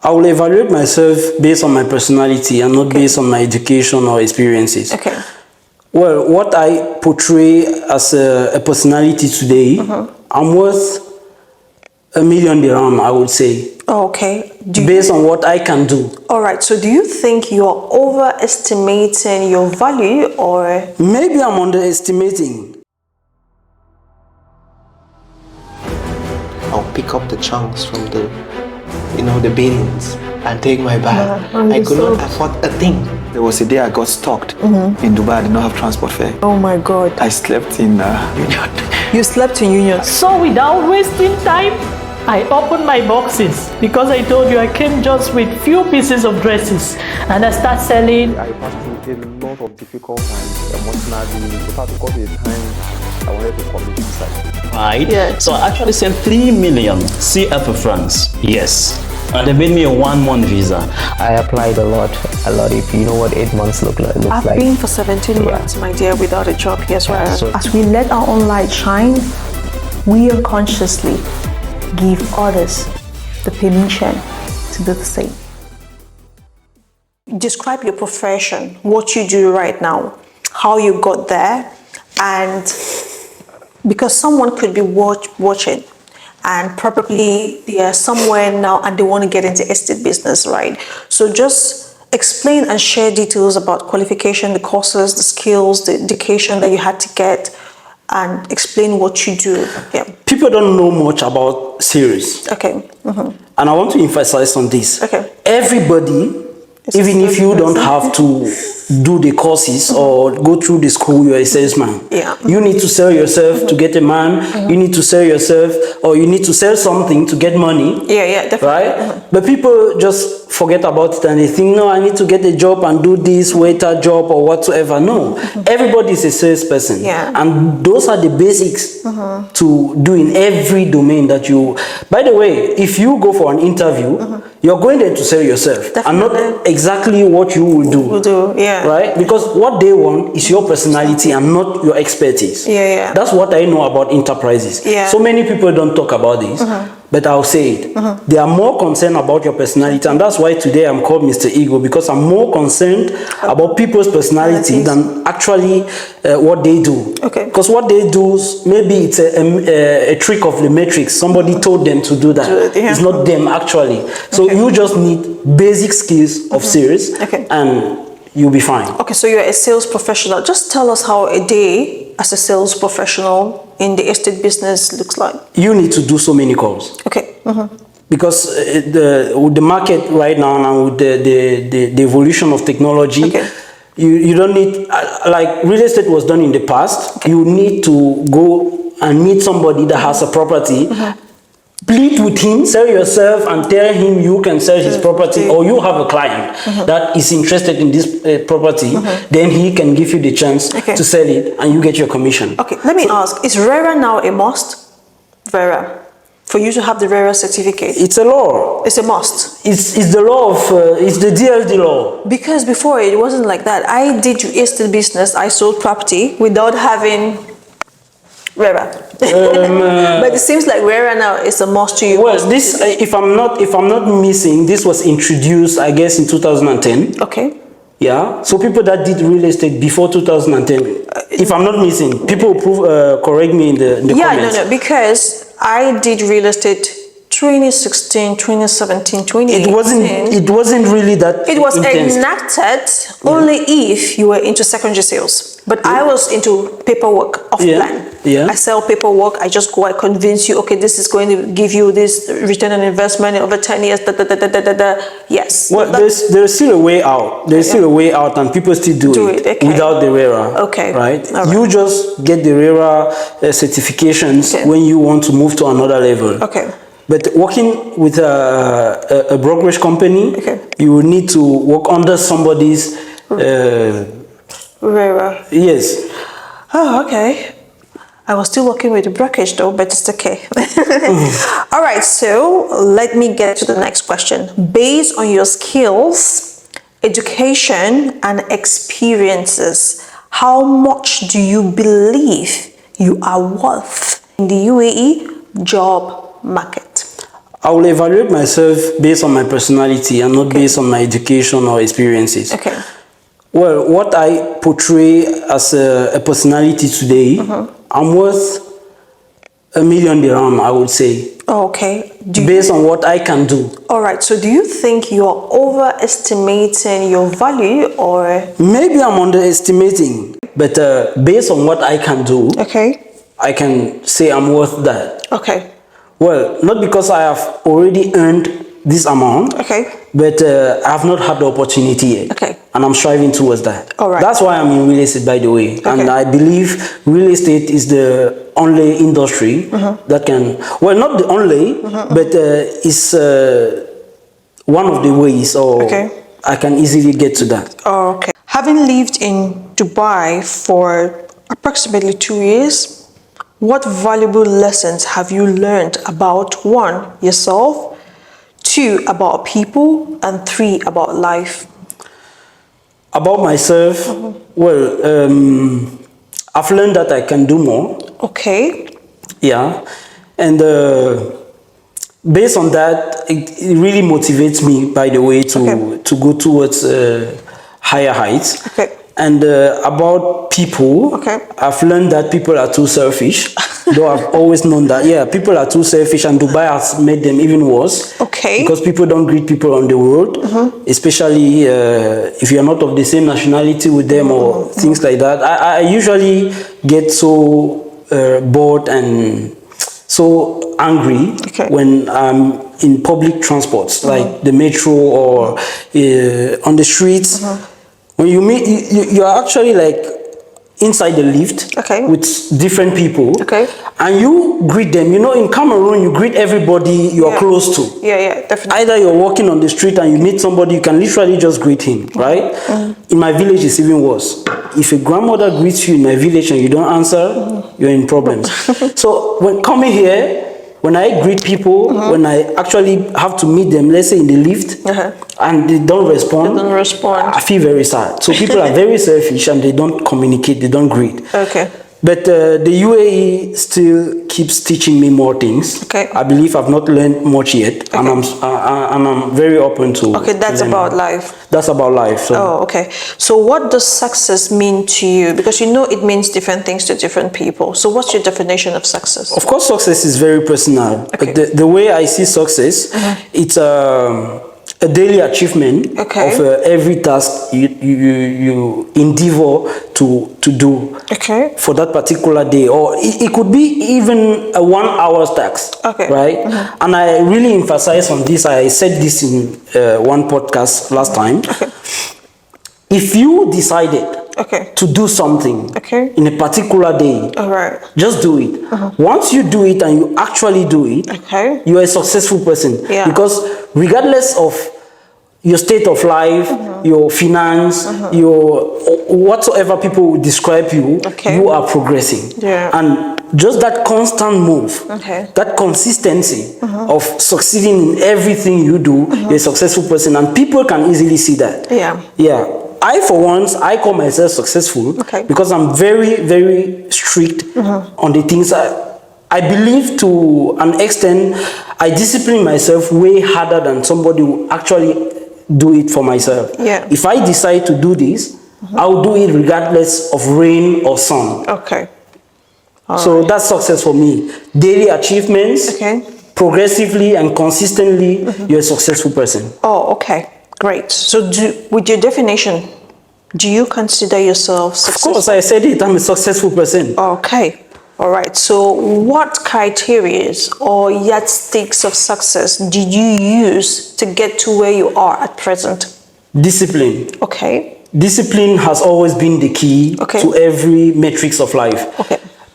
I will evaluate myself based on my personality and not based on my education or experiences. Okay. Well, what I portray as a personality today, I'm worth $1 million dirham, I would say. Okay. Based on what I can do. All right. So do you think you're overestimating your value, or? Maybe I'm underestimating. I'll pick up the chunks from the bins and take my bag. I could not afford a thing. There was a day I got stuck in Dubai. I did not have transport fare. Oh my God. I slept in Union. You slept in Union. So without wasting time, I opened my boxes because I told you I came just with few pieces of dresses and I start selling. I passed through a lot of difficult times emotionally. In fact, because of the time I wanted to commit suicide. Right? Yeah. So I actually sent 3 million CFA francs. Yes. And they made me a 1-month visa. I applied a lot. If you know what 8 months look like. I've been for 17 months, my dear, without a job. Yes, well. So as we let our own light shine, we unconsciously give others the permission to do the same. Describe your profession, what you do right now, how you got there, and because someone could be watching and probably they are somewhere now and they want to get into estate business, right? So just explain and share details about qualification, the courses, the skills, the education that you had to get, and explain what you do. Yeah. People don't know much about sales. Okay. And I want to emphasize on this. Okay. Everybody, even if you don't have to do the courses or go through the school, you're a salesman. Yeah. You need to sell yourself to get a man. You need to sell yourself, or you need to sell something to get money. Yeah, definitely. Right? But people just forget about it and they think, no, I need to get a job and do this waiter job or whatsoever. No, everybody is a salesperson. Yeah. And those are the basics to do in every domain that you... By the way, if you go for an interview, you're going there to sell yourself. Definitely. And not exactly what you will do. Will do, yeah. Right? Because what they want is your personality and not your expertise. Yeah. That's what I know about enterprises. Yeah. So many people don't talk about this, but I'll say it. They are more concerned about your personality, and that's why today I'm called Mr. Ego, because I'm more concerned about people's personality than actually what they do. Okay. Because what they do, maybe it's a trick of the matrix. Somebody told them to do that. Yeah. It's not them actually. So you just need basic skills of sales, and you'll be fine. Okay, so you're a sales professional. Just tell us how a day as a sales professional in the estate business looks like. You need to do so many calls. Okay. Because with the market right now and with the evolution of technology, you don't need, like real estate was done in the past, you need to go and meet somebody that has a property, plead with him, sell yourself and tell him you can sell his property, or you have a client that is interested in this property, then he can give you the chance to sell it and you get your commission. Okay, let me ask, is RERA now a must? RERA. For you to have the RERA certificate? It's a law. It's a must. It's the law of, it's the DLD law. Because before it wasn't like that. I did estate business, I sold property without having RERA. But it seems like RERA now is a must to you. Well, this, if I'm not missing, this was introduced, I guess, in 2010. Okay. Yeah. So people that did real estate before 2010, if I'm not missing, people correct me in the comments. No, because I did real estate 2016, 2017, 2018. It wasn't really that It was intense. enacted only if you were into secondary sales. But I was into paperwork off plan. I sell paperwork. I just go, I convince you, okay, this is going to give you this return on investment over 10 years. Yes. Well, there's still a way out. There's still a way out, and people still do it without the RERA. Okay. Right? You just get the RERA certifications when you want to move to another level. Okay. But working with a brokerage company, you will need to work under somebody's RERA. Yes. Oh, okay. I was still working with the brokerage though, but it's okay. All right, so let me get to the next question. Based on your skills, education, and experiences, how much do you believe you are worth in the UAE job market? I will evaluate myself based on my personality and not based on my education or experiences. Okay. Well, what I portray as a personality today, I'm worth $1 million dirham, I would say. Oh, okay. Based on what I can do. All right. So do you think you're overestimating your value or? Maybe I'm underestimating, but based on what I can do, Okay. I can say I'm worth that. Okay. Well, not because I have already earned this amount, Okay. but I have not had the opportunity yet. Okay. And I'm striving towards that. All right. That's why I'm in real estate, by the way. Okay. And I believe real estate is the only industry that can, well, not the only, but it's one of the ways, or I can easily get to that. Oh, okay. Having lived in Dubai for approximately 2 years, what valuable lessons have you learned about 1, yourself, 2, about people, and 3, about life? About myself, well, I've learned that I can do more. Okay. Yeah. And based on that, it really motivates me, by the way, to go towards higher heights. Okay. And about people, I've learned that people are too selfish. Though I've always known that, yeah, people are too selfish, and Dubai has made them even worse. Okay. Because people don't greet people on the road, especially if you're not of the same nationality with them or things like that. I usually get so bored and so angry when I'm in public transports, like the metro or on the streets. When you meet, you are actually like inside the lift with different people, and you greet them. You know, in Cameroon, you greet everybody you are close to. Yeah, definitely. Either you're walking on the street and you meet somebody, you can literally just greet him, right? In my village, it's even worse. If a grandmother greets you in my village and you don't answer, you're in problems. So when coming here, when I greet people, when I actually have to meet them, let's say in the lift, and they don't respond, I feel very sad. So people are very selfish and they don't communicate, they don't greet. Okay. But the UAE still keeps teaching me more things. I believe I've not learned much yet, and I'm very open to. Okay, that's about life. That's about life. So. Oh, okay. So what does success mean to you? Because you know it means different things to different people. So what's your definition of success? Of course, success is very personal. But the way I see success, it's a daily achievement of every task you endeavor to do for that particular day, or it could be even a 1 hour task, right? And I really emphasize on this. I said this in one podcast last time. If you decided to do something in a particular day, just do it. Once you do it and you actually do it, you're a successful person. Because regardless of your state of life, your finance, your whatsoever people will describe you, you are progressing. And just that constant move, that consistency of succeeding in everything you do, you're a successful person, and people can easily see that. I, for once, I call myself successful because I'm very, very strict on the things I believe. To an extent, I discipline myself way harder than somebody who actually do it for myself. If I decide to do this, I'll do it regardless of rain or sun. So that's success for me. Daily achievements, progressively and consistently, you're a successful person. Oh, okay. Great. So with your definition, do you consider yourself successful? Of course, I said it. I'm a successful person. Okay. All right. So what criteria or yardsticks of success did you use to get to where you are at present? Discipline. Discipline has always been the key to every metrics of life.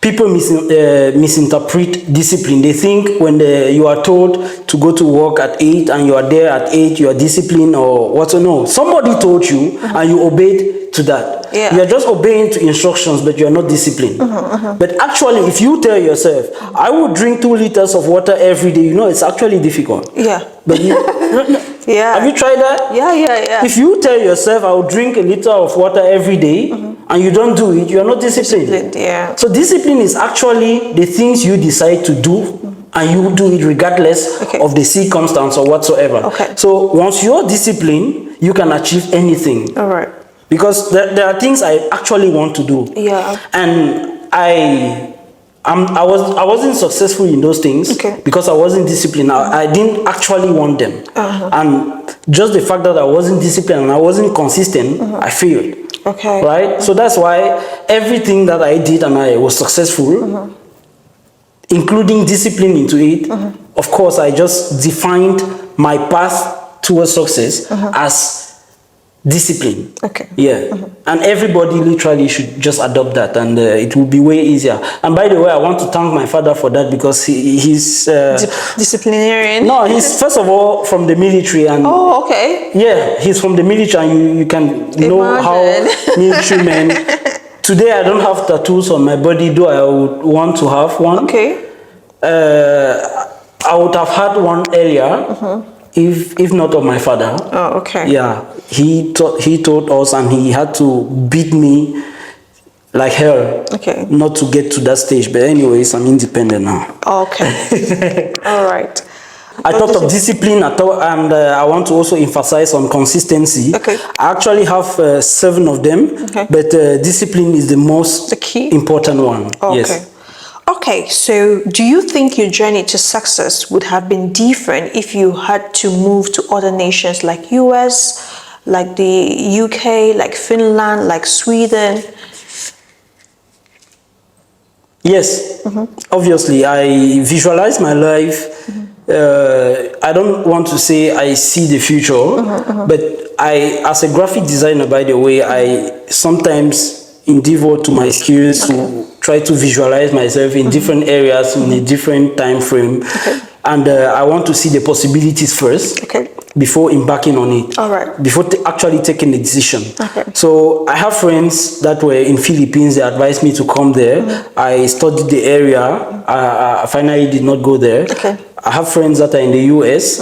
People misinterpret discipline. They think when you are told to go to work at 8 and you are there at 8, you are disciplined or what to know. Somebody told you and you obeyed to that. You are just obeying to instructions, but you are not disciplined. But actually, if you tell yourself, I would drink 2 liters of water every day, you know, it's actually difficult. But have you tried that? If you tell yourself, I will drink a liter of water every day, and you don't do it, you are not disciplined. So discipline is actually the things you decide to do and you do it regardless of the circumstance or whatsoever. So once you're disciplined, you can achieve anything. All right. Because there are things I actually want to do. Yeah. And I wasn't successful in those things because I wasn't disciplined. I didn't actually want them. And just the fact that I wasn't disciplined and I wasn't consistent, I failed. Right? So that's why everything that I did and I was successful, including discipline into it, of course, I just defined my path towards success as discipline. And everybody literally should just adopt that, and it will be way easier. And by the way, I want to thank my father for that, because he's disciplinarian. No, he's first of all from the military, and yeah, he's from the military, and you can know how military men. Today I don't have tattoos on my body, though I would want to have one. I would have had one earlier. If not of my father. Yeah, he taught us, and he had to beat me like hell not to get to that stage. But anyways, I'm independent now. All right. I thought of discipline, and I want to also emphasize on consistency. I actually have 7 of them, but discipline is the most important one. Yes. Okay, so do you think your journey to success would have been different if you had to move to other nations like US, like the UK, like Finland, like Sweden? Yes, obviously. I visualize my life. I don't want to say I see the future, but as a graphic designer, by the way, I sometimes endeavor to my skills to try to visualize myself in different areas in a different time frame, and I want to see the possibilities first before embarking on it, before actually taking the decision. So I have friends that were in Philippines. They advised me to come there. I studied the area. I finally did not go there. I have friends that are in the US.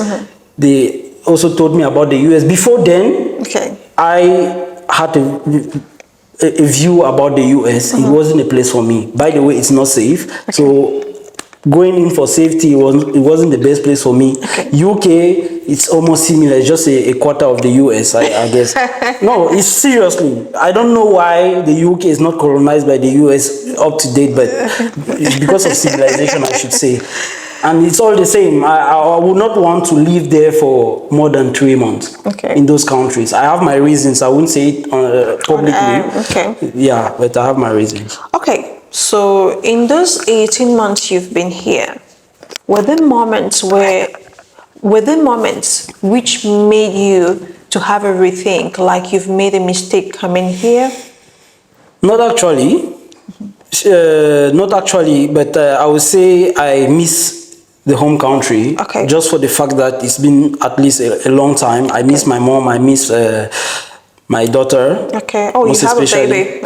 They also told me about the US. Before then, I had a view about the US. It wasn't a place for me. By the way, it's not safe. So going in for safety, it wasn't the best place for me. UK, it's almost similar. It's just a quarter of the US, I guess. No, it's seriously. I don't know why the UK is not colonized by the US up to date, but it's because of civilization, I should say. And it's all the same. I would not want to live there for more than 3 months in those countries. I have my reasons. I wouldn't say it publicly. Yeah, but I have my reasons. Okay, so in those 18 months you've been here, were there moments which made you to have a rethink, like you've made a mistake coming here? Not actually. Not actually, but I would say I miss the home country, just for the fact that it's been at least a long time. I miss my mom. I miss my daughter. Oh, you have a baby.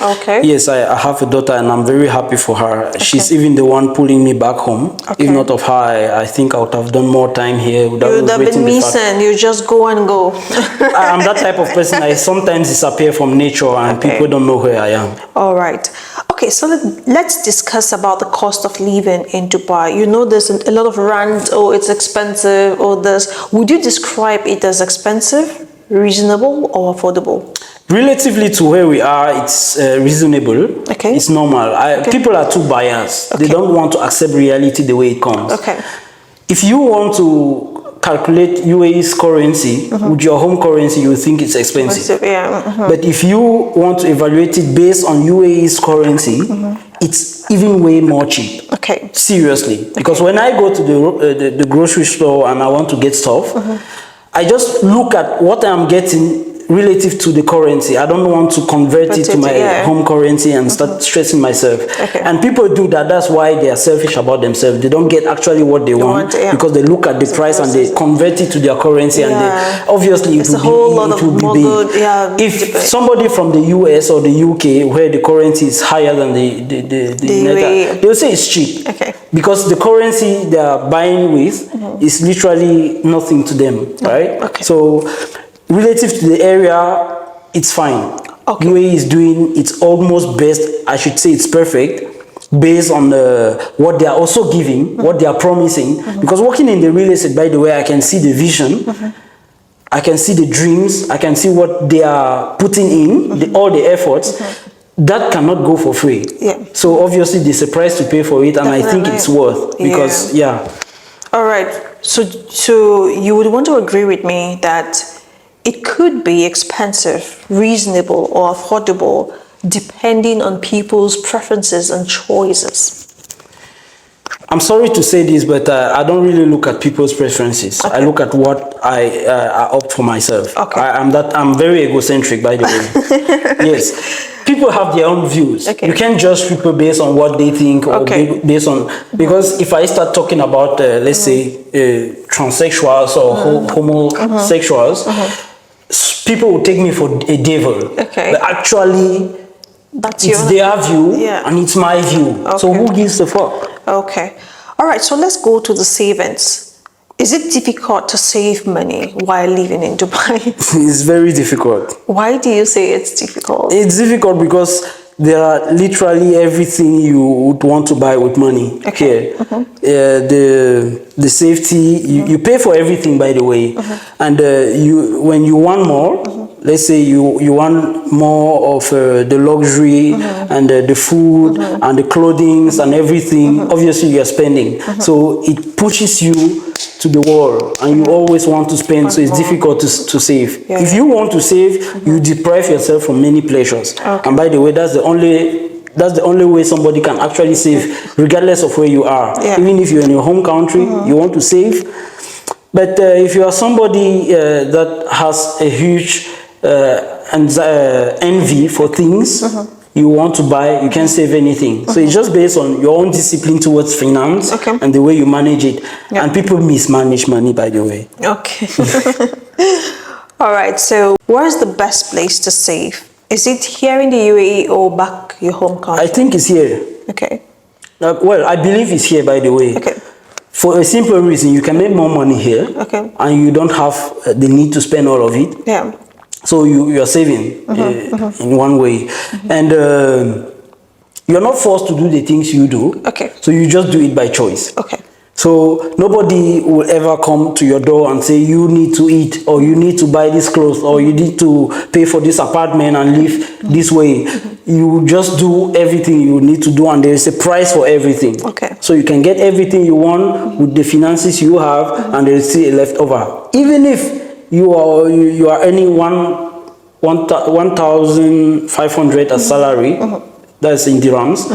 Yes, I have a daughter, and I'm very happy for her. She's even the one pulling me back home. If not of her, I think I would have done more time here. You would have been missing. You just go and go. I'm that type of person. I sometimes disappear from nature, and people don't know where I am. All right. Okay, so let's discuss about the cost of living in Dubai. You know, there's a lot of rant, oh, it's expensive, or this. Would you describe it as expensive, reasonable, or affordable? Relatively to where we are, it's reasonable. It's normal. People are too biased. They don't want to accept reality the way it comes. If you want to calculate UAE's currency with your home currency, you think it's expensive. But if you want to evaluate it based on UAE's currency, it's even way more cheap. Seriously. Because when I go to the grocery store and I want to get stuff, I just look at what I'm getting relative to the currency. I don't want to convert it to my home currency and start stressing myself. And people do that. That's why they are selfish about themselves. They don't get actually what they want because they look at the price and they convert it to their currency, and they, obviously it will be big. If somebody from the US or the UK, where the currency is higher than the they'll say it's cheap because the currency they are buying with is literally nothing to them, right? So relative to the area, it's fine. UAE is doing its almost best. I should say it's perfect based on what they are also giving, what they are promising. Because working in the real estate, by the way, I can see the vision, I can see the dreams, I can see what they are putting in, all the efforts. That cannot go for free. Yeah. So obviously there's a price to pay for it, and I think it's worth, because All right. So you would want to agree with me that it could be expensive, reasonable, or affordable depending on people's preferences and choices. I'm sorry to say this, but I don't really look at people's preferences. I look at what I opt for myself. Okay. I'm very egocentric, by the way. Yes. People have their own views. Okay. You can't judge people based on what they think, or based on, because if I start talking about, let's say, transsexuals or homosexuals, people will take me for a devil. Okay. But actually, it's their view, and it's my view. So who gives a fuck? Okay. All right. So let's go to the savings. Is it difficult to save money while living in Dubai? It's very difficult. Why do you say it's difficult? It's difficult because there are literally everything you would want to buy with money here. The safety, you pay for everything, by the way. And when you want more, let's say you want more of the luxury and the food and the clothing and everything, obviously you're spending. So it pushes you to the wall, and you always want to spend, so it's difficult to save. If you want to save, you deprive yourself from many pleasures. And by the way, that's the only way somebody can actually save, regardless of where you are. Even if you're in your home country, you want to save. But if you are somebody that has a huge envy for things you want to buy, you can't save anything. So it's just based on your own discipline towards finance and the way you manage it. And people mismanage money, by the way. Okay. All right. So where is the best place to save? Is it here in the UAE or back your home country? I think it's here. Okay. Well, I believe it's here, by the way. Okay. For a simple reason, you can make more money here. Okay. And you don't have the need to spend all of it. Yeah. So you are saving in one way. And you're not forced to do the things you do. Okay. So you just do it by choice. Okay. So nobody will ever come to your door and say, you need to eat, or you need to buy this clothes, or you need to pay for this apartment and live this way. You just do everything you need to do, and there is a price for everything. Okay. So you can get everything you want with the finances you have, and there is still a leftover. Even if you are earning 1,500 as salary, that's in dirhams,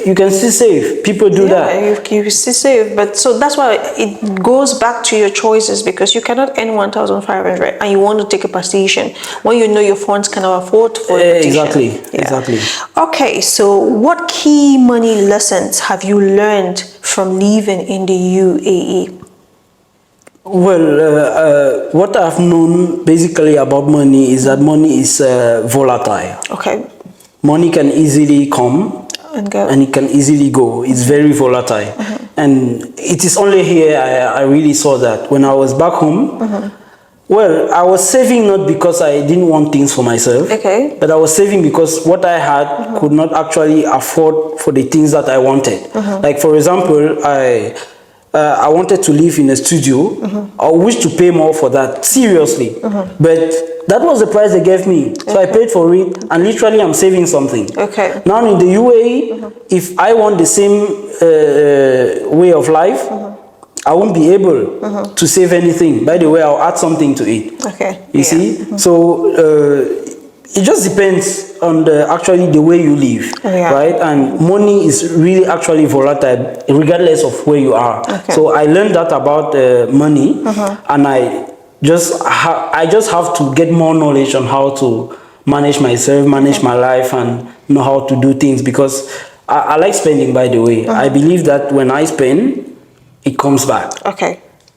you can still save. People do that. You still save, but so that's why it goes back to your choices, because you cannot earn 1,500 and you want to take a position when you know your funds cannot afford for a position. Exactly. Okay, so what key money lessons have you learned from living in the UAE? Well, what I've known basically about money is that money is volatile. Okay. Money can easily come and go, and it can easily go. It's very volatile. And it is only here I really saw that. When I was back home, well, I was saving not because I didn't want things for myself, but I was saving because what I had could not actually afford for the things that I wanted. Like, for example, I wanted to live in a studio. I wish to pay more for that, seriously. But that was the price they gave me. So I paid for it, and literally I'm saving something. Now in the UAE, if I want the same way of life, I won't be able to save anything. By the way, I'll add something to it. You see? So it just depends on actually the way you live, right? And money is really actually volatile, regardless of where you are. So I learned that about money, and I just have to get more knowledge on how to manage myself, manage my life, and know how to do things, because I like spending, by the way. I believe that when I spend, it comes back.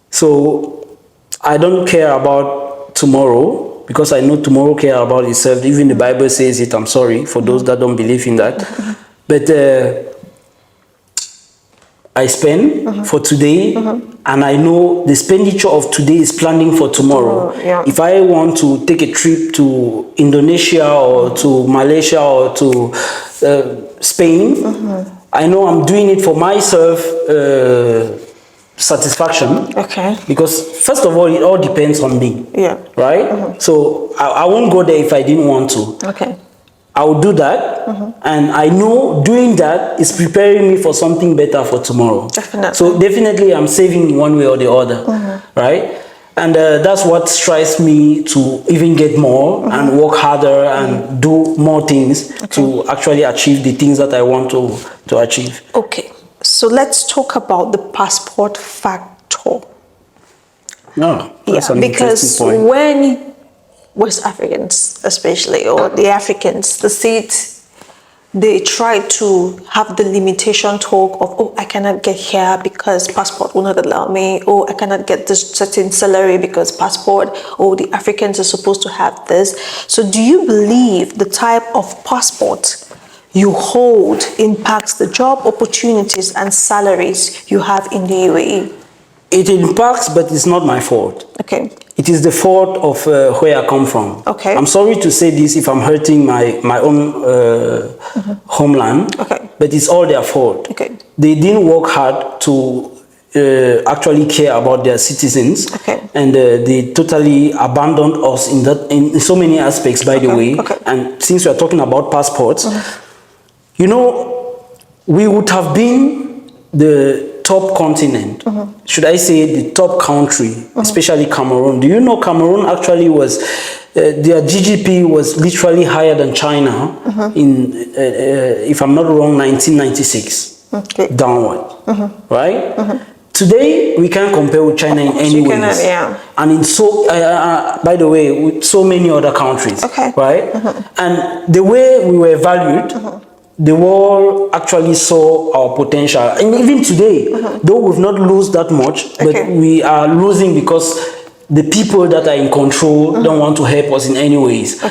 So I don't care about tomorrow, because I know tomorrow care about itself. Even the Bible says it. I'm sorry for those that don't believe in that. But I spend for today, and I know the expenditure of today is planning for tomorrow. If I want to take a trip to Indonesia or to Malaysia or to Spain, I know I'm doing it for myself satisfaction. Okay. Because first of all, it all depends on me. Yeah. Right? So I won't go there if I didn't want to. Okay. I will do that, and I know doing that is preparing me for something better for tomorrow. Definitely. So definitely I'm saving in one way or the other, right? And that's what strives me to even get more and work harder and do more things to actually achieve the things that I want to achieve. Okay. So let's talk about the passport factor. No, that's an because interesting point. when West Africans, especially, or the Africans, they try to have the limitation talk of, oh, I cannot get here because passport will not allow me, or I cannot get this certain salary because passport, or the Africans are supposed to have this. So do you believe the type of passport you hold impacts the job opportunities and salaries you have in the UAE? It impacts, but it's not my fault. Okay. It is the fault of where I come from. Okay. I'm sorry to say this if I'm hurting my own homeland, but it's all their fault. Okay. They didn't work hard to actually care about their citizens, and they totally abandoned us in so many aspects, by the way. And since we are talking about passports, you know, we would have been the top continent, should I say the top country, especially Cameroon. Do you know Cameroon actually was, their GDP was literally higher than China in, if I'm not wrong, 1996, downward, right? Today, we can't compare with China in any ways. And in so, by the way, with so many other countries, right? And the way we were valued, the world actually saw our potential. And even today, though we've not lost that much, but we are losing because the people that are in control don't want to help us in any ways.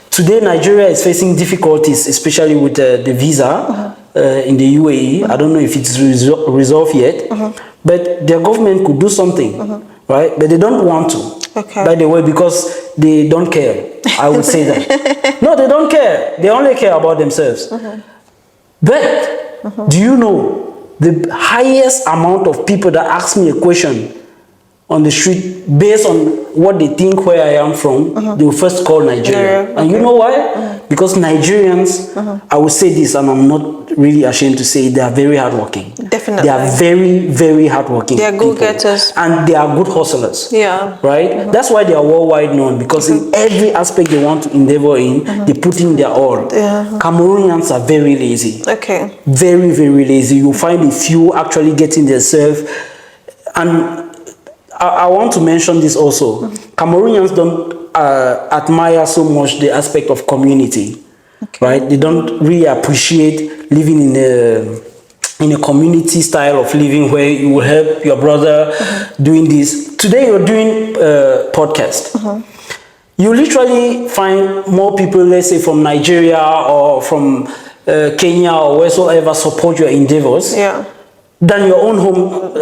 Today, Nigeria is facing difficulties, especially with the visa in the UAE. I don't know if it's resolved yet, but their government could do something, right? But they don't want to, by the way, because they don't care. I would say that. No, they don't care. They only care about themselves. But do you know the highest amount of people that ask me a question on the street based on what they think where I am from, they will first call Nigeria. And you know why? Because Nigerians, I will say this, and I'm not really ashamed to say it, they are very hardworking. Definitely. They are very, very hardworking. They are go-getters. And they are good hustlers. Yeah. Right? That's why they are worldwide known, because in every aspect they want to endeavor in, they put in their all. Cameroonians are very lazy. Very, very lazy. You find a few actually getting themselves. And I want to mention this also. Cameroonians don't admire so much the aspect of community, right? They don't really appreciate living in a community style of living where you will help your brother doing this. Today you're doing a podcast. You literally find more people, let's say from Nigeria or from Kenya or wheresoever, support your endeavors. Than your own home.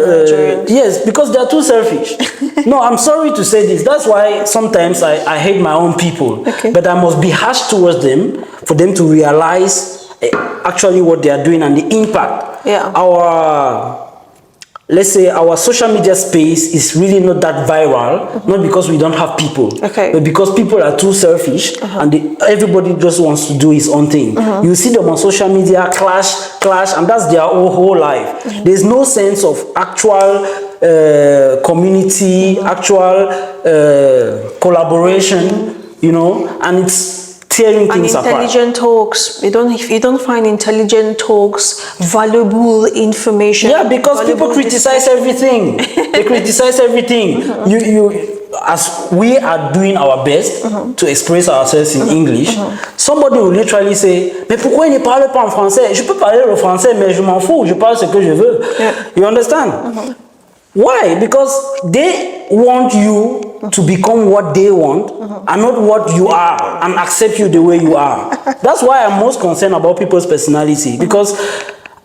Yes, because they are too selfish. No, I'm sorry to say this. That's why sometimes I hate my own people. But I must be harsh towards them for them to realize actually what they are doing and the impact. Let's say our social media space is really not that viral, not because we don't have people, but because people are too selfish and everybody just wants to do his own thing. You see them on social media, clash, and that's their whole life. There's no sense of actual community, actual collaboration, you know, and it's tearing things apart. Intelligent talks. You don't find intelligent talks, valuable information. Yeah, because people criticize everything. They criticize everything. As we are doing our best to express ourselves in English, somebody will literally say, mais pourquoi il ne parle pas en français? Je peux parler le français, mais je m'en fous. Je parle ce que je veux. You understand? Why? Because they want you to become what they want and not what you are, and accept you the way you are. That's why I'm most concerned about people's personality, because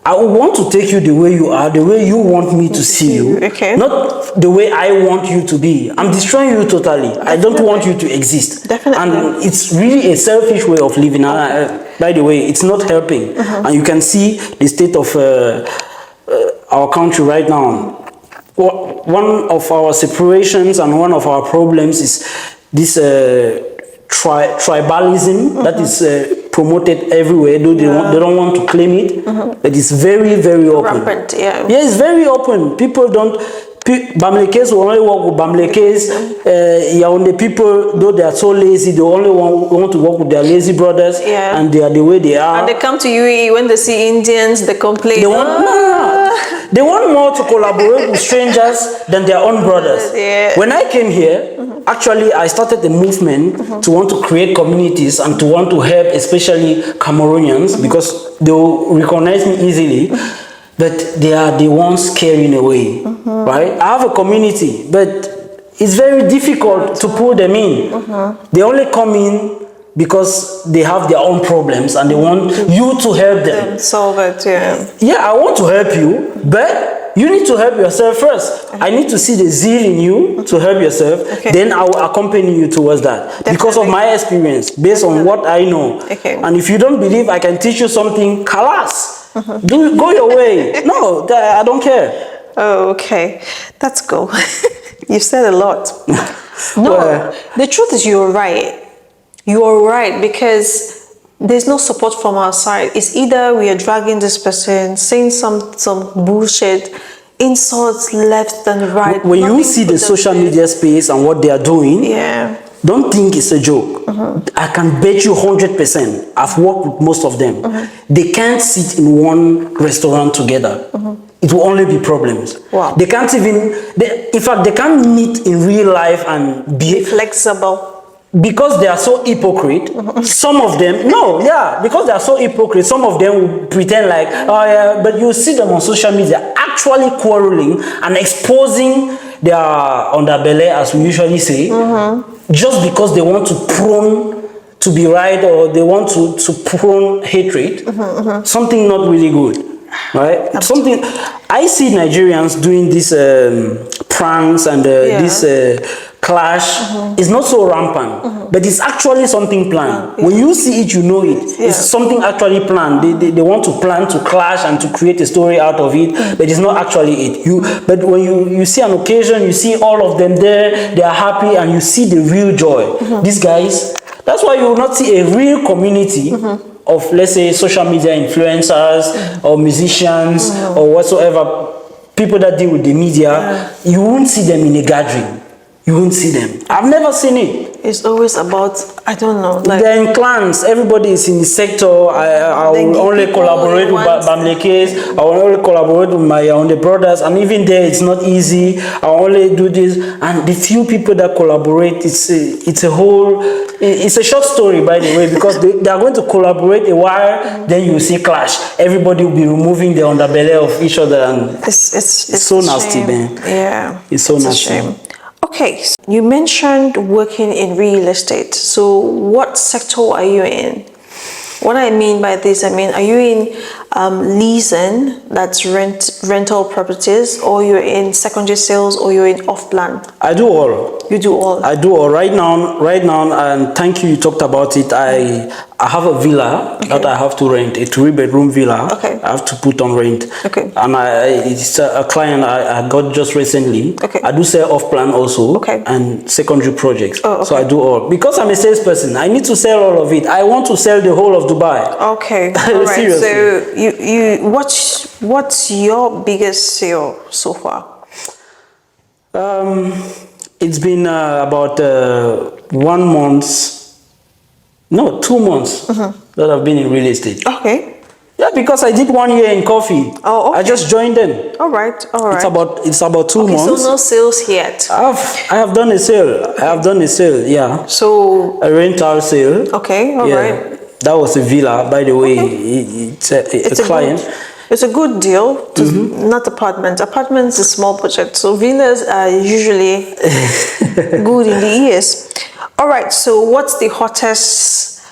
I want to take you the way you are, the way you want me to see you, not the way I want you to be. I'm destroying you totally. I don't want you to exist. And it's really a selfish way of living. By the way, it's not helping. And you can see the state of our country right now. One of our separations and one of our problems is this tribalism that is promoted everywhere, though they don't want to claim it. But it's very, very open. Rampant, yeah. Yeah, it's very open. People don't. Bamlekes will only work with Bamlekes. Yaoundé people, though they are so lazy, they only want to work with their lazy brothers, and they are the way they are. And they come to UAE when they see Indians, they complain. They want they want more to collaborate with strangers than their own brothers. Yeah. When I came here, actually, I started a movement to want to create communities and to want to help, especially Cameroonians, because they will recognize me easily. But they are the ones scaring away, right? I have a community, but it's very difficult to pull them in. They only come in because they have their own problems and they want you to help them. Solve it, yeah. Yeah, I want to help you, but you need to help yourself first. I need to see the zeal in you to help yourself. Then I will accompany you towards that. Because of my experience, based on what I know. And if you don't believe I can teach you something, kalas. Go your way. No, I don't care. Oh, okay. That's cool. You said a lot. No, the truth is you're right. You're right, because there's no support from our side. It's either we are dragging this person, saying some bullshit, insults left and right. When you see the social media space and what they are doing, don't think it's a joke. I can bet you 100%. I've worked with most of them. They can't sit in one restaurant together. It will only be problems. Wow. They can't even, in fact, they can't meet in real life and be flexible. Because they are so hypocrite, some of them, because they are so hypocrite, some of them will pretend like, oh yeah, but you see them on social media actually quarreling and exposing their underbelly, as we usually say, just because they want to prone to be right or they want to prone hatred, something not really good, right? Something, I see Nigerians doing these pranks and this clash is not so rampant, but it's actually something planned. When you see it, you know it. It's something actually planned. They want to plan to clash and to create a story out of it, but it's not actually it. But when you see an occasion, you see all of them there, they are happy, and you see the real joy. These guys, that's why you will not see a real community of, let's say, social media influencers or musicians or whatsoever, people that deal with the media. You won't see them in a gathering. You won't see them. I've never seen it. It's always about, I don't know. Like, they're in clans. Everybody is in the sector. I will only collaborate with Bamlekes. I will only collaborate with my brothers. And even there, it's not easy. I only do this. And the few people that collaborate, it's a whole, it's a short story, by the way, because they are going to collaborate a while, then you see clash. Everybody will be removing the underbelly of each other. And it's so nasty, man. Yeah. It's so nasty. Okay, so you mentioned working in real estate. So what sector are you in? What I mean by this, are you in leasing, that's rental properties, or you're in secondary sales, or you're in off-plan? I do all. You do all? I do all. Right now, and thank you talked about it, I have a villa that I have to rent, a 3-bedroom villa. I have to put on rent. And it's a client I got just recently. I do sell off-plan also, and secondary projects. So I do all. Because I'm a salesperson, I need to sell all of it. I want to sell the whole of Dubai. Okay, all right. Seriously. So what's your biggest sale so far? It's been about 1 month, no, 2 months that I've been in real estate. Yeah, because I did 1 year in coffee. I just joined them. All right. It's about 2 months. So no sales yet. I have done a sale. Yeah. So a rental sale. All right. That was a villa, by the way. It's a client. It's a good deal, not apartments. Apartments is small budget, so villas are usually good in the years. All right, so what's the hottest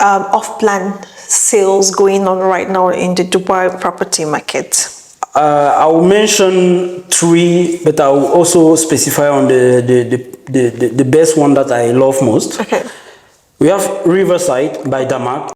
off-plan sales going on right now in the Dubai property market? I will mention 3, but I will also specify on the best one that I love most. We have Riverside by Damak.